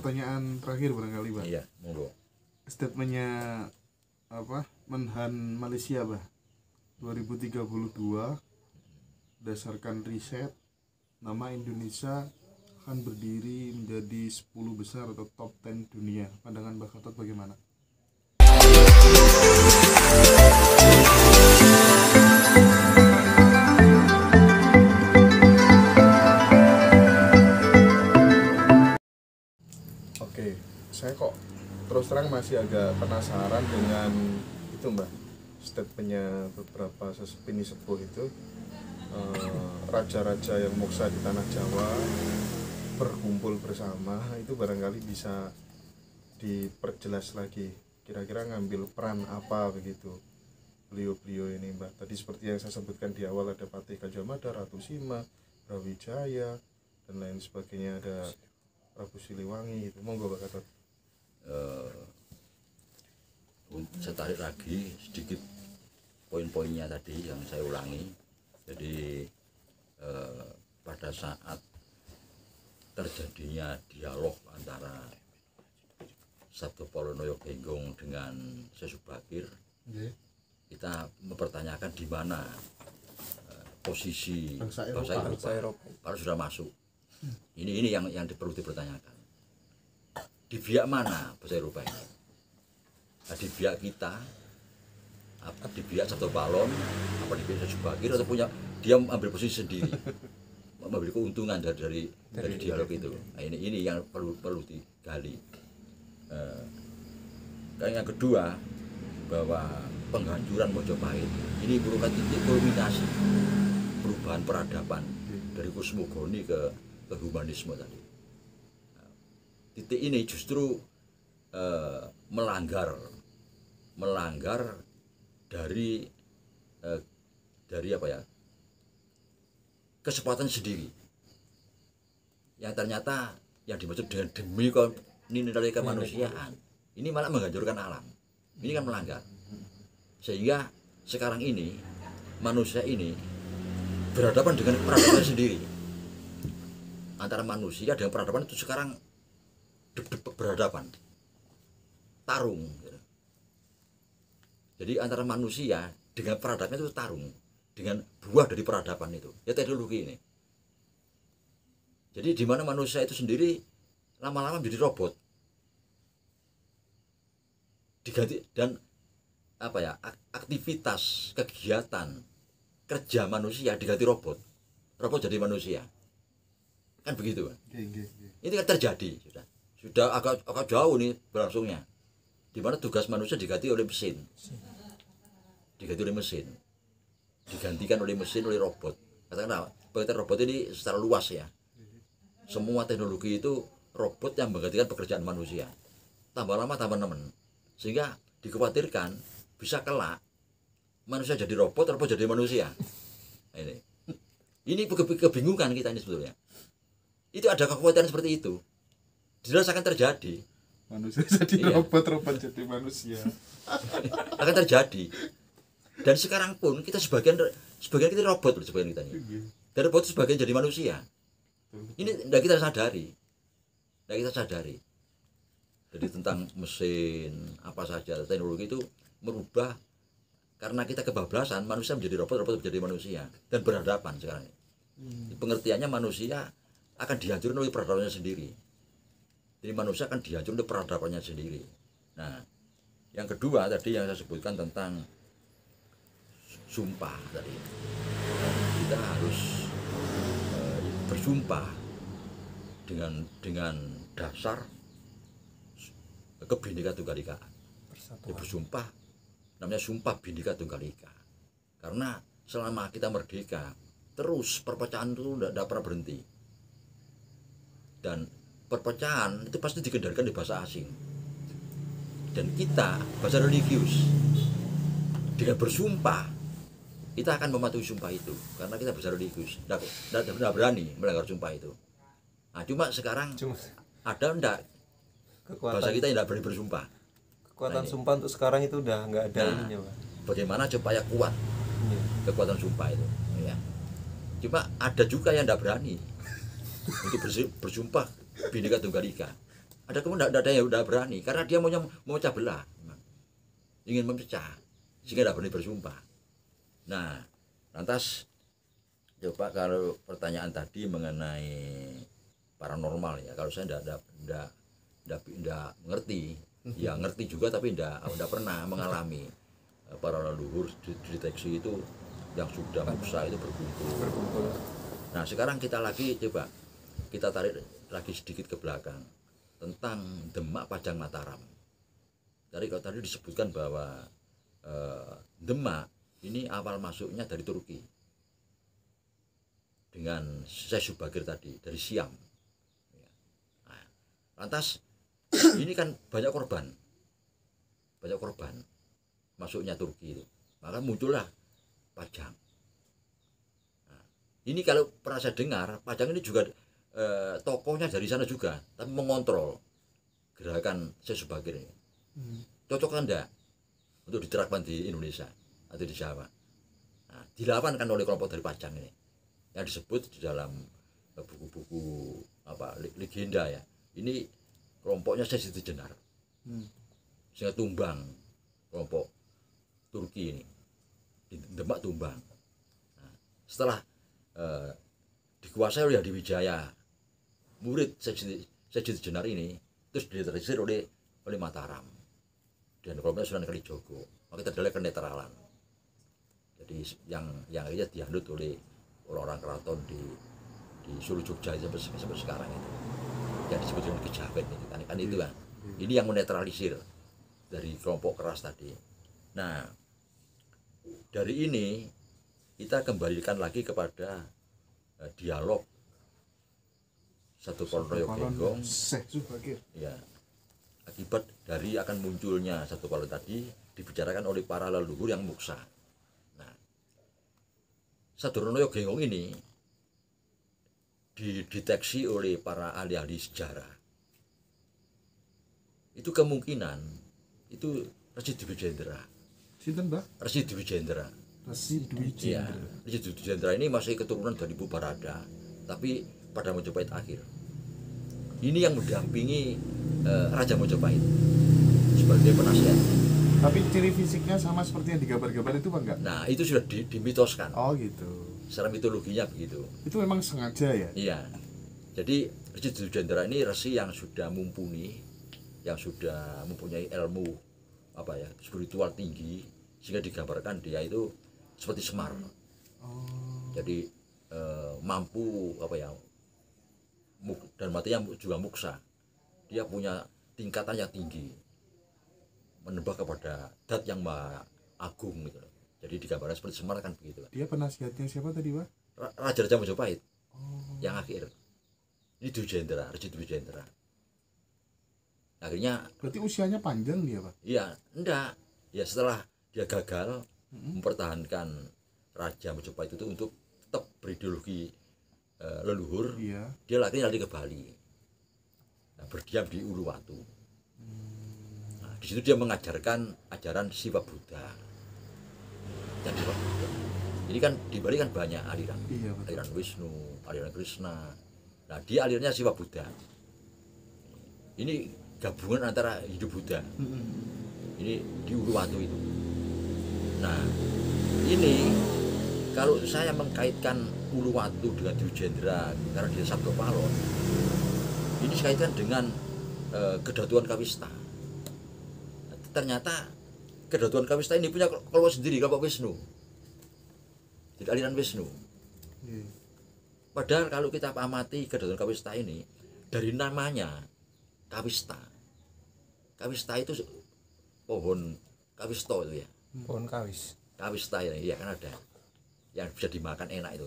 pertanyaan terakhir barangkali, Pak. Iya, monggo. Statementnya apa? Menhan Malaysia, Pak. 2032 berdasarkan riset nama Indonesia akan berdiri menjadi 10 besar atau top 10 dunia. Pandangan Mbak Gatot bagaimana? Oke, saya kok terus terang masih agak penasaran dengan itu, Mbak, statementnya beberapa sesepuh sepuh itu, raja-raja yang moksa di tanah Jawa berkumpul bersama. Itu barangkali bisa diperjelas lagi, kira-kira ngambil peran apa begitu beliau-beliau ini, Mbak. Tadi seperti yang saya sebutkan di awal, ada Patih Gajah Mada, Ratu Sima, Brawijaya dan lain sebagainya, ada Prabu Siliwangi. Itu monggo Mbak Gatot. Saya tarik lagi sedikit poin-poinnya tadi yang saya ulangi. Jadi pada saat terjadinya dialog antara Sabto Polonoyo Genggong dengan Sesubakir, kita mempertanyakan di mana posisi bangsa Eropa kalau sudah masuk. Ini yang perlu dipertanyakan. Di pihak mana bangsa Eropa ini? Nah, di pihak kita, apa di pihak Sabto Palon, apa di pihak Sesubakir, atau punya dia ambil posisi sendiri, mengambil keuntungan dari dialog itu. Nah, ini yang perlu digali. Yang kedua, bahwa penghancuran Mojopahit ini merupakan titik kulminasi perubahan peradaban dari kosmogoni ke humanisme tadi. Nah, titik ini justru melanggar dari apa ya, kesempatan sendiri yang ternyata yang dimaksud dengan demi nilai kemanusiaan ini malah menghancurkan alam. Ini kan melanggar, sehingga sekarang ini manusia ini berhadapan dengan peradaban sendiri. Antara manusia dengan peradaban itu sekarang berhadapan, tarung. Jadi antara manusia dengan peradaban itu tarung, dengan buah dari peradaban itu, ya teknologi ini. Jadi di mana manusia itu sendiri lama-lama menjadi robot, diganti, dan apa ya, aktivitas kegiatan kerja manusia diganti robot jadi manusia, kan begitu kan? Ini kan terjadi, sudah agak jauh nih berlangsungnya, di mana tugas manusia diganti oleh mesin, digantikan oleh mesin, oleh robot. Katakanlah pengertian robot ini secara luas ya, semua teknologi itu robot yang menggantikan pekerjaan manusia, tambah lama tambah nemen, sehingga dikhawatirkan bisa kelak manusia jadi robot jadi manusia. Nah, ini kebingungan kita ini sebetulnya. Itu ada kekhawatiran seperti itu, jelas akan terjadi. Manusia jadi robot jadi manusia. Akan terjadi. Dan sekarang pun kita sebagian kita robot, sebagian kita ini. Dan robot sebagian jadi manusia. Ini tidak kita sadari. Jadi tentang mesin apa saja, teknologi itu merubah, karena kita kebablasan, manusia menjadi robot menjadi manusia dan berhadapan sekarang. Pengertiannya manusia akan dihancurkan oleh peradabannya sendiri. Jadi manusia akan dihancurkan oleh peradabannya sendiri. Nah, yang kedua tadi yang saya sebutkan tentang sumpah tadi, kita harus bersumpah dengan dasar Bhinneka Tunggal Ika. Bersumpah namanya sumpah Bhinneka Tunggal Ika, karena selama kita merdeka terus perpecahan itu tidak pernah berhenti, dan perpecahan itu pasti dikendalikan di bahasa asing, dan kita bahasa religius dengan bersumpah kita akan mematuhi sumpah itu, karena kita bahasa religius tidak berani melanggar sumpah itu. Nah, cuma sekarang ada enggak bahasa kita tidak berani bersumpah. Kekuatan sumpah untuk sekarang itu udah nggak ada ininya, Pak. Bagaimana supaya kuat kekuatan sumpah itu, ya. Cuma ada juga yang tidak berani untuk bersumpah Bhinneka Tunggal Ika. Ada kemudian tidak ada yang tidak berani karena dia maunya memecah belah, ingin memecah sehingga tidak berani bersumpah. Nah, lantas coba kalau pertanyaan tadi mengenai paranormal ya, kalau saya tidak mengerti, ya ngerti juga tapi tidak pernah mengalami para leluhur deteksi itu yang sudah muksa itu berkumpul. Nah sekarang kita lagi coba kita tarik lagi sedikit ke belakang tentang Demak Pajang Mataram. Dari kalau tadi disebutkan bahwa Demak ini awal masuknya dari Turki dengan Syekh Subagir tadi dari Siam. Nah, lantas ini kan banyak korban masuknya Turki itu, maka muncullah Pajang. Nah, ini kalau pernah saya dengar Pajang ini juga tokohnya dari sana juga, tapi mengontrol gerakan Syekh Subagir ini. Cocok kan enggak untuk diterapkan di Indonesia atau di Jawa? Nah, dilawan kan oleh kelompok dari Pajang ini yang disebut di dalam buku-buku legenda ya. Ini kelompoknya Syekh Siti Jenar, sehingga tumbang kelompok Turki ini di Demak tumbang. Nah, setelah dikuasai oleh Hadi Wijaya, murid Syekh Siti Jenar ini terus ditersisir oleh Mataram dan kelompoknya Sunan Kalijogo, maka terdapat kenetralan. Jadi yang akhirnya dianut oleh orang keraton di Solo Jogja sampai sekarang itu yang disebut dengan Kejawen itu kan itu kan. Ini yang menetralisir dari kelompok keras tadi. Nah, dari ini kita kembalikan lagi kepada dialog Satu Palon Genggong Syekh Subagir. Ya, akibat dari akan munculnya Satu Palon tadi dibicarakan oleh para leluhur yang muksa. Nah, Satu Genggong ini dideteksi oleh para ahli-ahli sejarah. Itu kemungkinan itu Resi Dwi Jendra. Sinten, Mbah? Resi Dwi Jendra. Resi Dwi Iya, Jendra. Resi Dwi Jendra ini masih keturunan dari Bu Barada, tapi pada Mojopahit akhir. Ini yang mendampingi Raja Mojopahit sebagai penasihat. Tapi ciri fisiknya sama seperti yang digambar-gambar itu, Pak, enggak? Nah, itu sudah dimitoskan. Oh, gitu. Secara mitologinya begitu. Itu memang sengaja ya? Iya. Jadi Resi Dwi Jendra ini resi yang sudah mumpuni, yang sudah mempunyai ilmu spiritual tinggi, sehingga digambarkan dia itu seperti Semar. Jadi mampu dan matinya juga muksa. Dia punya tingkatan yang tinggi, menembak kepada Dat yang maha agung gitu. Jadi digambarkan seperti Semar kan begitu. Dia penasihatnya siapa tadi, Pak? Raja Mojopahit yang akhir. Ini Dwi Jendra, Resi Dwi Jendra. Akhirnya Berarti usianya panjang dia, Pak? iya, enggak. Ya setelah dia gagal mempertahankan Raja Mojopahit itu untuk tetap berideologi leluhur, Iya. dia lari ke Bali. Nah, berdiam di Uluwatu. Nah, di situ dia mengajarkan ajaran Siwa Buddha. Dan Siwa Buddha. Jadi kan di Bali kan banyak aliran. Iya, betul. Aliran Wisnu, aliran Krishna. Nah, dia alirnya Siwa Buddha. Ini gabungan antara hidup Buddha. Ini di Uluwatu itu. Nah, ini kalau saya mengkaitkan Uluwatu dengan Dwi Jendra karena dia Sabdo Palon, ini dikaitkan dengan Kedatuan Kawista. Ternyata Kedatuan Kawista ini punya kelompok sendiri, kelompok Wisnu. Jadi aliran Wisnu. Padahal kalau kita amati Kedatuan Kawista ini dari namanya Kawista. Kawista itu pohon kawisto itu ya. Pohon kawis. Kawista ini ya kan ada yang bisa dimakan enak itu.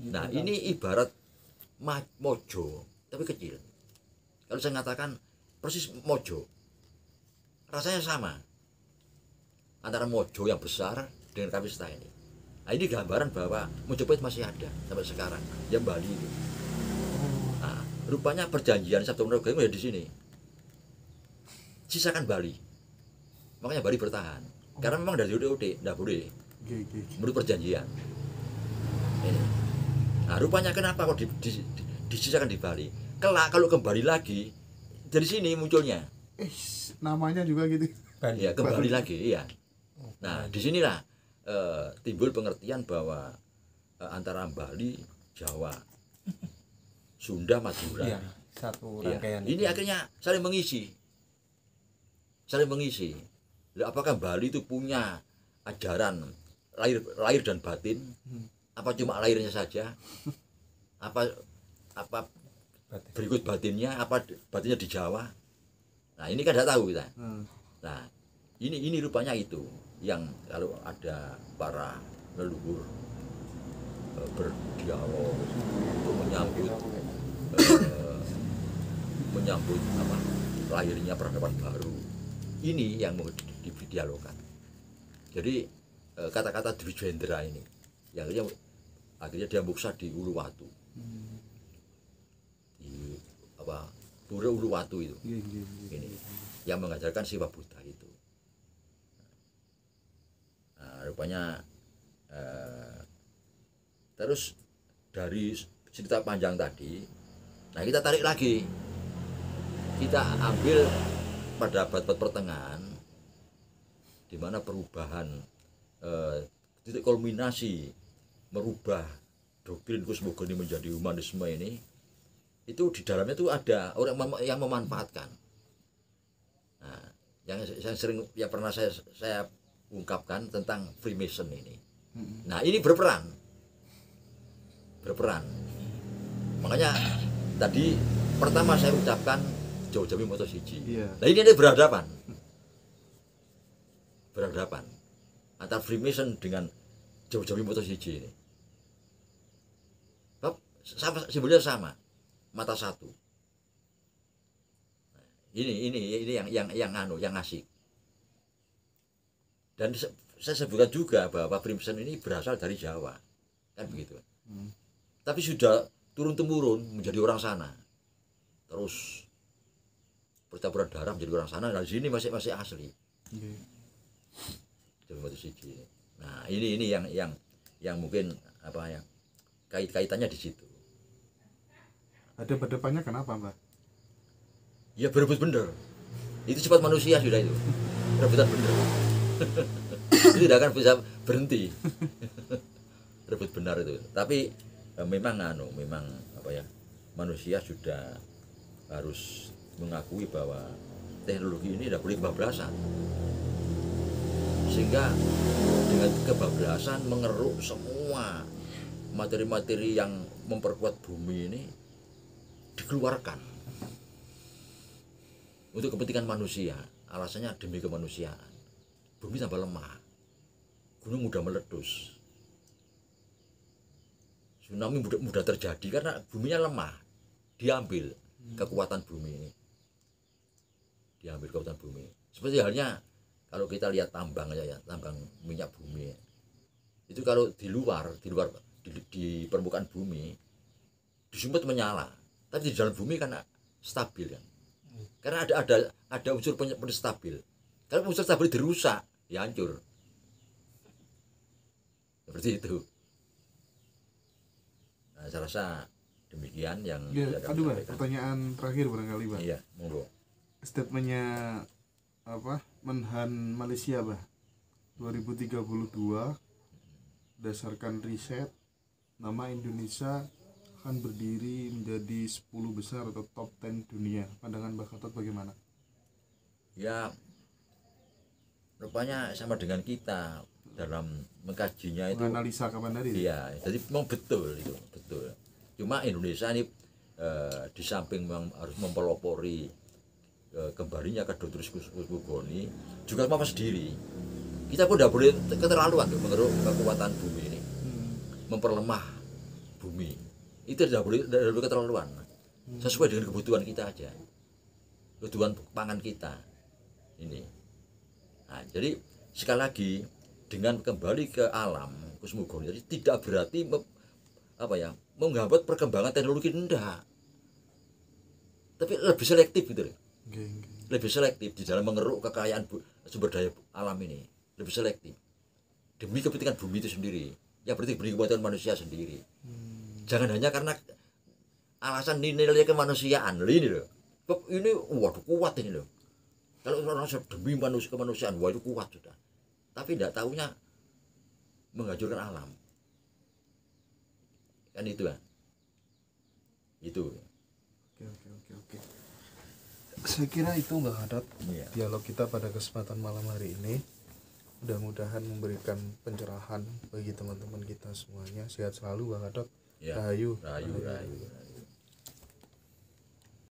Nah, ini ibarat mojo tapi kecil. Kalau saya mengatakan persis mojo, rasanya sama antara mojo yang besar dengan kawista ini. Nah, ini gambaran bahwa Mojopahit masih ada sampai sekarang, yang Bali itu. Nah, rupanya perjanjian Sabto Genggong ya di sini. Sisakan Bali, makanya Bali bertahan. Karena memang dari UD tidak boleh menurut perjanjian. Ini. Nah, rupanya kenapa kok disisakan di Bali? Kelak kalau kembali lagi dari sini munculnya. Namanya juga gitu. Bali. Ya kembali lagi, iya. Nah disinilah timbul pengertian bahwa antara Bali, Jawa, Sunda, Madura. Iya, satu Iya. rangkaian. Ini akhirnya saling mengisi. Saling mengisi. Lah, apakah Bali itu punya ajaran lahir dan batin? Apa cuma lahirnya saja? Apa Batin. berikut batinnya? Apa batinnya di Jawa? Nah, ini kan tidak tahu kita. Nah, ini rupanya itu yang kalau ada para leluhur berdialog untuk menyambut apa lahirnya peradaban baru. Ini yang mau didialogkan. Jadi kata-kata Dwijendra ini yang akhirnya dia muksa di Uluwatu. Di apa Pura Uluwatu itu. Ini yang mengajarkan Siwa Buddha itu. Nah, rupanya terus dari cerita panjang tadi, nah kita tarik lagi, kita ambil pada abad-abad pertengahan, di mana perubahan titik kulminasi merubah doktrin kosmogoni menjadi humanisme ini, itu di dalamnya itu ada orang yang memanfaatkan. Nah, yang sering yang pernah saya ungkapkan tentang Freemason ini. Nah, ini berperan. Makanya tadi pertama saya ucapkan jauh-jauh moto siji. Nah, ini ada berhadapan antara Freemason dengan jauh-jauh moto siji ini. Sama, simbolnya sama, mata satu. Ini yang asik. Dan saya sebutkan juga bahwa Freemason ini berasal dari Jawa, kan begitu. Tapi sudah turun-temurun menjadi orang sana, terus bercampur darah menjadi orang sana. Nah, di sini masih asli. Nah, ini yang mungkin apa ya kaitannya di situ. Ada berdepannya kenapa, Mbak? Ya berebut bener. Itu sifat manusia sudah itu. Rebutan bener. Itu tidak akan bisa berhenti. Rebut benar itu. Tapi memang apa ya? Manusia sudah harus mengakui bahwa teknologi ini tidak boleh kebablasan. Sehingga dengan kebablasan mengeruk semua materi-materi yang memperkuat bumi ini dikeluarkan untuk kepentingan manusia. Alasannya demi kemanusiaan. Bumi tambah lemah, gunung mudah meletus, tsunami mudah terjadi karena buminya lemah. Diambil kekuatan bumi ini, seperti halnya kalau kita lihat tambang aja ya, tambang minyak bumi itu kalau di luar di permukaan bumi disumput menyala, tapi di dalam bumi kan stabil kan, karena ada unsur penstabil. Kalau unsur stabil dirusak ya hancur, seperti itu. Nah, saya rasa demikian yang aduh, Mbak, pertanyaan terakhir barangkali, Mbak. Iya, monggo. Statementnya apa? Menhan Malaysia, Mbak. 2032 berdasarkan riset nama Indonesia akan berdiri menjadi 10 besar atau top 10 dunia. Pandangan Mbak Gatot bagaimana? Ya, rupanya sama dengan kita dalam mengkajinya itu. Menganalisa kapan hari? Iya, jadi memang betul itu, betul. Cuma Indonesia ini di samping memang harus mempelopori kembalinya ke doktrin kosmogoni, juga mau sendiri. Kita pun tidak boleh keterlaluan untuk mengeruk kekuatan bumi ini, memperlemah bumi. Itu tidak boleh keterlaluan. Sesuai dengan kebutuhan kita aja, kebutuhan pangan kita ini. Nah, jadi sekali lagi dengan kembali ke alam kosmogoni, jadi tidak berarti menghambat perkembangan teknologi, enggak, tapi lebih selektif gitu, lebih selektif di dalam mengeruk kekayaan sumber daya alam ini, lebih selektif demi kepentingan bumi itu sendiri, ya berarti demi kebutuhan manusia sendiri. Jangan hanya karena alasan nilai kemanusiaan ini loh, Bab ini waduh kuat ini loh. Kalau orang demi manusia kemanusiaan, wah itu kuat sudah. Tapi tidak tahunya menghancurkan alam. Kan itu kan. Itu. Oke. Saya kira itu Mbak Hadat Iya. dialog kita pada kesempatan malam hari ini. Mudah-mudahan memberikan pencerahan bagi teman-teman kita semuanya. Sehat selalu Mbak Hadat. Ya. Rahayu. Rayu.